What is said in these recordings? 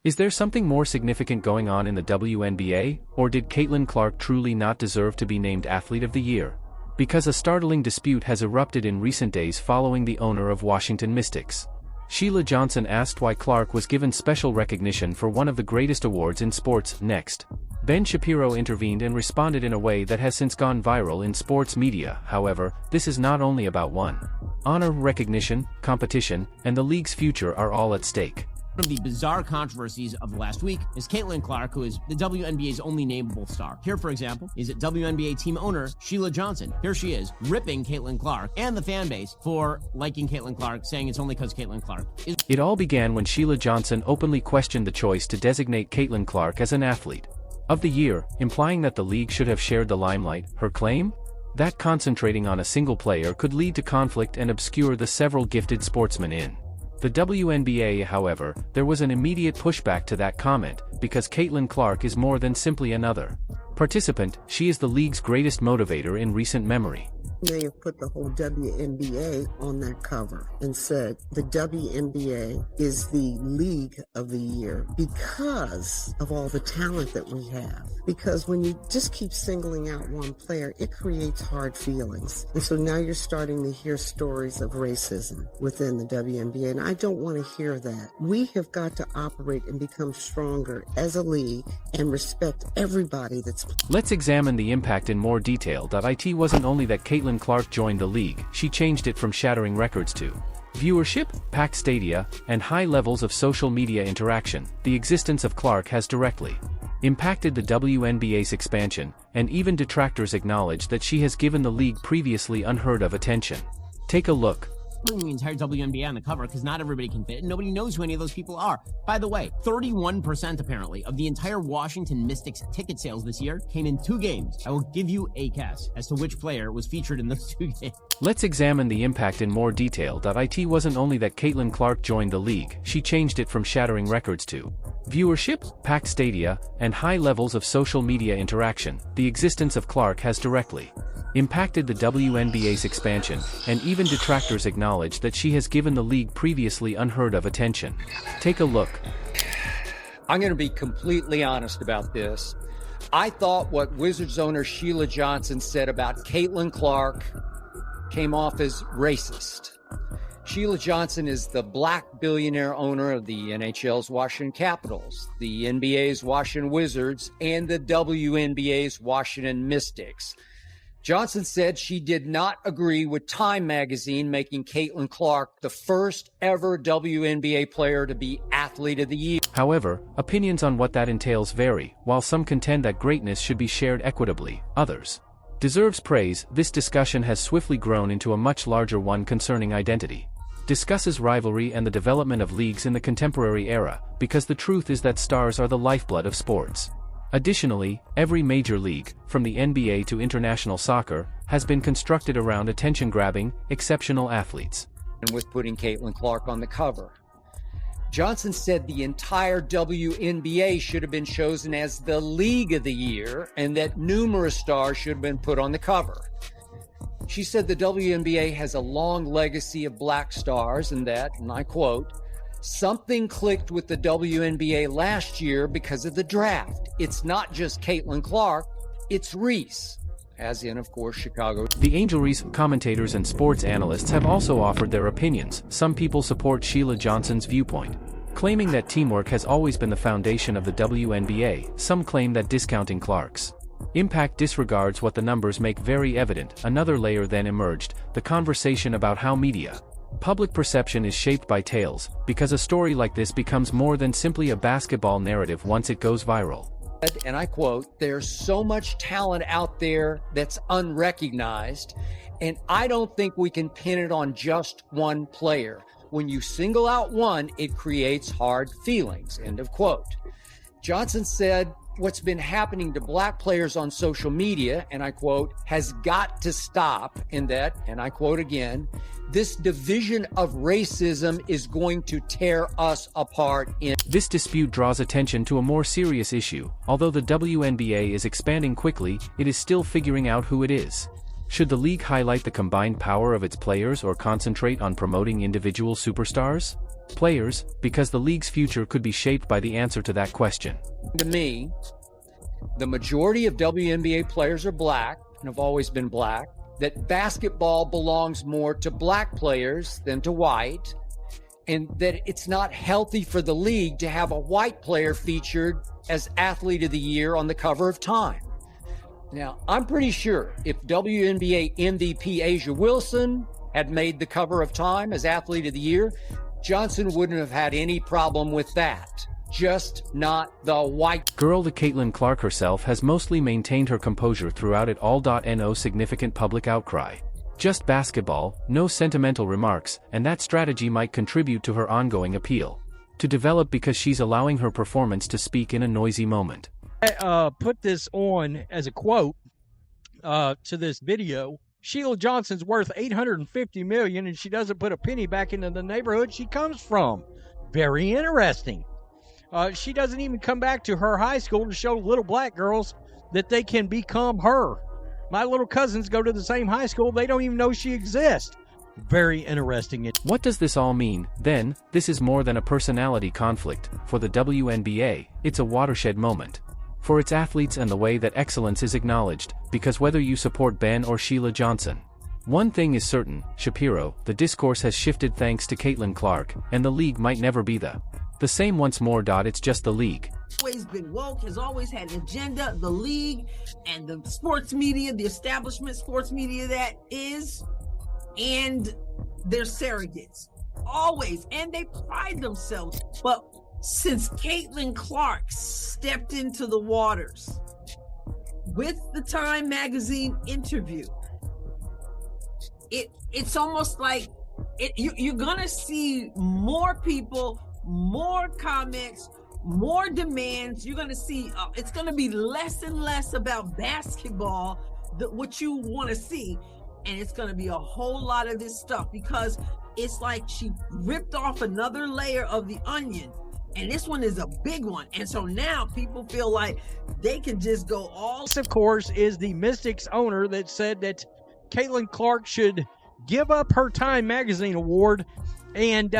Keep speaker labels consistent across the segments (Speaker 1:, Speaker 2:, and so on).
Speaker 1: Is there something more significant going on in the WNBA, or did Caitlin Clark truly not deserve to be named Athlete of the Year? Because a startling dispute has erupted in recent days following the owner of Washington Mystics. Sheila Johnson asked why Clark was given special recognition for one of the greatest awards in sports. Next, Ben Shapiro intervened and responded in a way that has since gone viral in sports media. However, this is not only about one. Honor, recognition, competition, and the league's future are all at stake.
Speaker 2: One of the bizarre controversies of the last week is Caitlin Clark, who is the WNBA's only nameable star. Here, for example, is WNBA team owner Sheila Johnson. Here she is, ripping Caitlin Clark and the fan base for liking Caitlin Clark, saying it's only because Caitlin Clark is.
Speaker 1: It all began when Sheila Johnson openly questioned the choice to designate Caitlin Clark as an Athlete of the Year, implying that the league should have shared the limelight. Her claim? That concentrating on a single player could lead to conflict and obscure the several gifted sportsmen in the WNBA. However, there was an immediate pushback to that comment, because Caitlin Clark is more than simply another participant. She is the league's greatest motivator in recent memory.
Speaker 3: They have put the whole WNBA on that cover and said the WNBA is the league of the year because of all the talent that we have. Because when you just keep singling out one player, it creates hard feelings. And so now you're starting to hear stories of racism within the WNBA, and I don't want to hear that. We have got to operate and become stronger as a league and respect everybody that's.
Speaker 1: Let's examine the impact in more detail. It wasn't only that Caitlin Clark joined the league, she changed it from shattering records to viewership, packed stadia, and high levels of social media interaction. The existence of Clark has directly impacted the WNBA's expansion, and even detractors acknowledge that she has given the league previously unheard of attention. Take a look.
Speaker 2: Putting the entire WNBA on the cover because not everybody can fit and nobody knows who any of those people are. By the way, 31% apparently of the entire Washington Mystics ticket sales this year came in 2 games. I will give you a guess as to which player was featured in those 2 games.
Speaker 1: Let's examine the impact in more detail. It wasn't only that Caitlin Clark joined the league, she changed it from shattering records to viewership, packed stadia, and high levels of social media interaction. The existence of Clark has directly impacted the WNBA's expansion, and even detractors acknowledge that she has given the league previously unheard of attention. Take a look.
Speaker 4: I'm going to be completely honest about this. I thought what Wizards owner Sheila Johnson said about Caitlin Clark came off as racist. Sheila Johnson is the black billionaire owner of the NHL's Washington Capitals, the NBA's Washington Wizards, and the WNBA's Washington Mystics. Johnson said she did not agree with Time magazine making Caitlin Clark the first ever WNBA player to be Athlete of the Year.
Speaker 1: However, opinions on what that entails vary. While some contend that greatness should be shared equitably, others deserves praise. This discussion has swiftly grown into a much larger one concerning identity. Discusses rivalry and the development of leagues in the contemporary era, because the truth is that stars are the lifeblood of sports. Additionally, every major league, from the NBA to international soccer, has been constructed around attention-grabbing, exceptional athletes.
Speaker 4: And with putting Caitlin Clark on the cover. Johnson said the entire WNBA should have been chosen as the League of the Year, and that numerous stars should have been put on the cover. She said the WNBA has a long legacy of black stars, and that, and I quote, "Something clicked with the WNBA last year because of the draft. It's not just Caitlin Clark, it's Reese," as in, of course, Chicago.
Speaker 1: The Angel commentators and sports analysts have also offered their opinions. Some people support Sheila Johnson's viewpoint, claiming that teamwork has always been the foundation of the WNBA. Some claim that discounting Clark's impact disregards what the numbers make very evident. Another layer then emerged, the conversation about how media public perception is shaped by tales, because a story like this becomes more than simply a basketball narrative once it goes viral.
Speaker 4: And I quote, "There's so much talent out there that's unrecognized, and I don't think we can pin it on just one player. When you single out one, it creates hard feelings," end of quote. Johnson said, "What's been happening to black players on social media," and I quote, "has got to stop," in that, and I quote again, "this division of racism is going to tear us apart."
Speaker 1: This dispute draws attention to a more serious issue. Although the WNBA is expanding quickly, it is still figuring out who it is. Should the league highlight the combined power of its players or concentrate on promoting individual superstars? Players, because the league's future could be shaped by the answer to that question.
Speaker 4: To me, the majority of WNBA players are black and have always been black, that basketball belongs more to black players than to white, and that it's not healthy for the league to have a white player featured as Athlete of the Year on the cover of Time. Now, I'm pretty sure if WNBA MVP Asia Wilson had made the cover of Time as Athlete of the Year, Johnson wouldn't have had any problem with that. Just not the white
Speaker 1: girl. The Caitlin Clark herself has mostly maintained her composure throughout it all. No significant public outcry. Just basketball, no sentimental remarks, and that strategy might contribute to her ongoing appeal to develop because she's allowing her performance to speak in a noisy moment.
Speaker 5: Put this on as a quote to this video. Sheila Johnson's worth $850 million, and she doesn't put a penny back into the neighborhood she comes from. Very interesting. She doesn't even come back to her high school to show little black girls that they can become her. My little cousins go to the same high school. They don't even know she exists. Very interesting.
Speaker 1: What does this all mean, then? This is more than a personality conflict. For the WNBA, it's a watershed moment. For its athletes and the way that excellence is acknowledged, because whether you support Ben or Sheila Johnson, one thing is certain, Shapiro, the discourse has shifted thanks to Caitlin Clark, and the league might never be the same once more. It's just the league.
Speaker 6: Always been woke, has always had an agenda. The league and the sports media, the establishment sports media that is, and they're surrogates. Always. And they pride themselves. But since Caitlin Clark stepped into the waters with the Time magazine interview, it's almost like you're gonna see more people, more comments, more demands. You're going to see it's going to be less and less about basketball, what you want to see, and it's going to be a whole lot of this stuff, because it's like she ripped off another layer of the onion, and this one is a big one. And so now people feel like they can just go all.
Speaker 5: This, of course, is the Mystics owner that said that Caitlin Clark should give up her Time magazine award and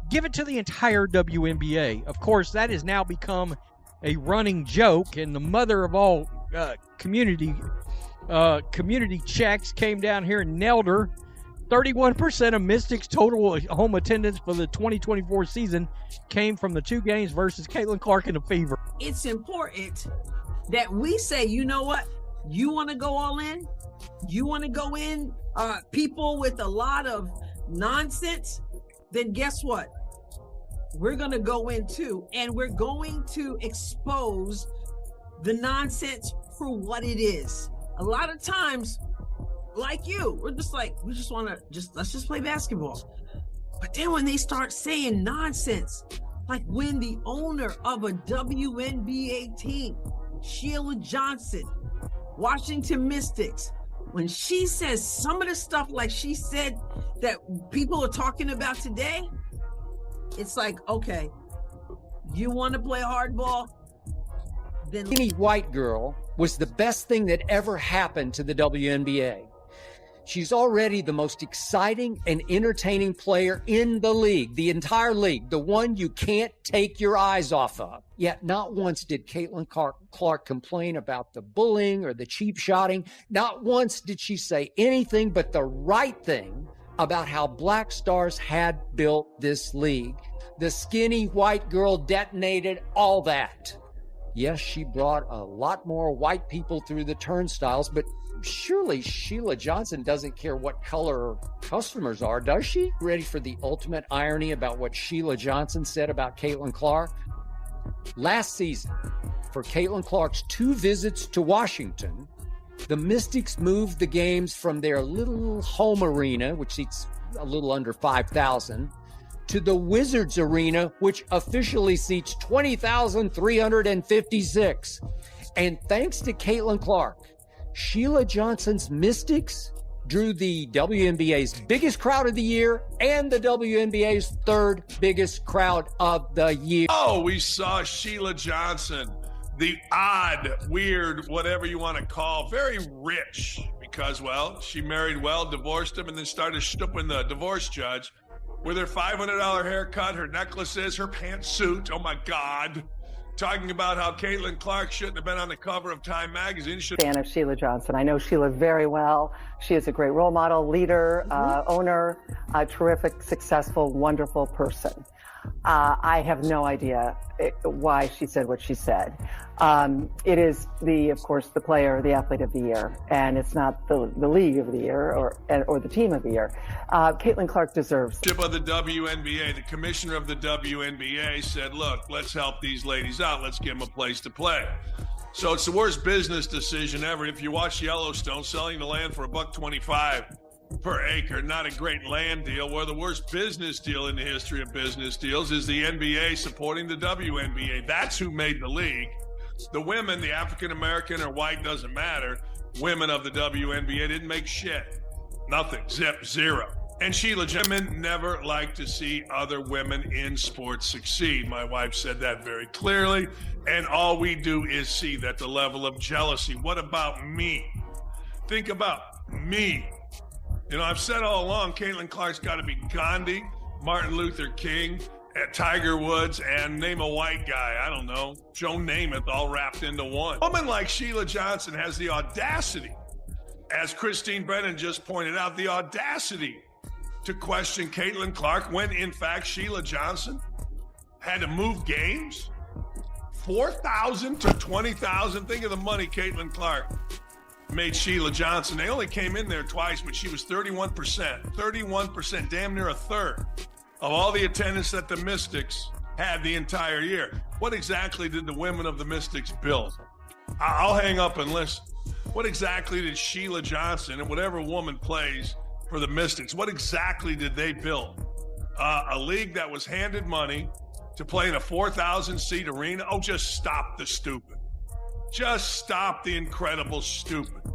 Speaker 5: give it to the entire WNBA. Of course, that has now become a running joke, and the mother of all community checks came down here and nailed her. 31% of Mystics' total home attendance for the 2024 season came from the 2 games versus Caitlin Clark and the Fever.
Speaker 6: It's important that we say, you know what? You want to go all in? You want to go in, people with a lot of nonsense? Then guess what? We're going to go in too, and we're going to expose the nonsense for what it is. A lot of times, like you, we're just like, we just want to let's just play basketball. But then when they start saying nonsense, like when the owner of a WNBA team, Sheila Johnson, Washington Mystics, when she says some of the stuff like she said that people are talking about today, it's like, okay, you want to play hardball? Then
Speaker 4: any white girl was the best thing that ever happened to the WNBA. She's already the most exciting and entertaining player in the league, the entire league, the one you can't take your eyes off of. Yet not once did Caitlin Clark complain about the bullying or the cheap shotting. Not once did she say anything but the right thing about how black stars had built this league. The skinny white girl detonated all that. Yes, she brought a lot more white people through the turnstiles, but surely Sheila Johnson doesn't care what color her customers are, does she? Ready for the ultimate irony about what Sheila Johnson said about Caitlin Clark? Last season, for Caitlin Clark's 2 visits to Washington, the Mystics moved the games from their little home arena, which seats a little under 5,000, to the Wizards Arena, which officially seats 20,356. And thanks to Caitlin Clark, Sheila Johnson's Mystics drew the WNBA's biggest crowd of the year and the WNBA's 3rd biggest crowd of the year.
Speaker 7: Oh, we saw Sheila Johnson, the odd, weird, whatever you want to call, very rich because, well, she married well, divorced him, and then started stooping the divorce judge. with her $500 haircut, her necklaces, her pantsuit. Oh my God. Talking about how Caitlin Clark shouldn't have been on the cover of Time magazine.
Speaker 8: Fan of Sheila Johnson. I know Sheila very well. She is a great role model, leader, owner, a terrific, successful, wonderful person. I have no idea why she said what she said. It is of course, the player, the athlete of the year, and it's not the league of the year or the team of the year. Caitlin Clark deserves.
Speaker 7: Of the WNBA, the commissioner of the WNBA said, look, let's help these ladies out. Let's give them a place to play. So it's the worst business decision ever. If you watch Yellowstone, selling the land for $1.25 per acre, not a great land deal. Where the worst business deal in the history of business deals is the NBA supporting the WNBA. That's who made the league. The women, the African-American or white, doesn't matter. Women of the WNBA didn't make shit. Nothing. Zip. Zero. And Sheila, women never like to see other women in sports succeed. My wife said that very clearly. And all we do is see that the level of jealousy. What about me? Think about me. You know, I've said all along, Caitlin Clark's got to be Gandhi, Martin Luther King, Tiger Woods, and name a white guy, I don't know, Joe Namath, all wrapped into one. A woman like Sheila Johnson has the audacity, as Christine Brennan just pointed out, the audacity to question Caitlin Clark when, in fact, Sheila Johnson had to move games. 4,000 to 20,000. Think of the money Caitlin Clark made Sheila Johnson. They only came in there twice, but she was 31%, damn near a third of all the attendance that the Mystics had the entire year. What exactly did the women of the Mystics build? I'll hang up and listen. What exactly did Sheila Johnson and whatever woman plays for the Mystics, what exactly did they build? A league that was handed money to play in a 4,000-seat arena? Oh, just stop the stupid. Just stop the incredible stupid.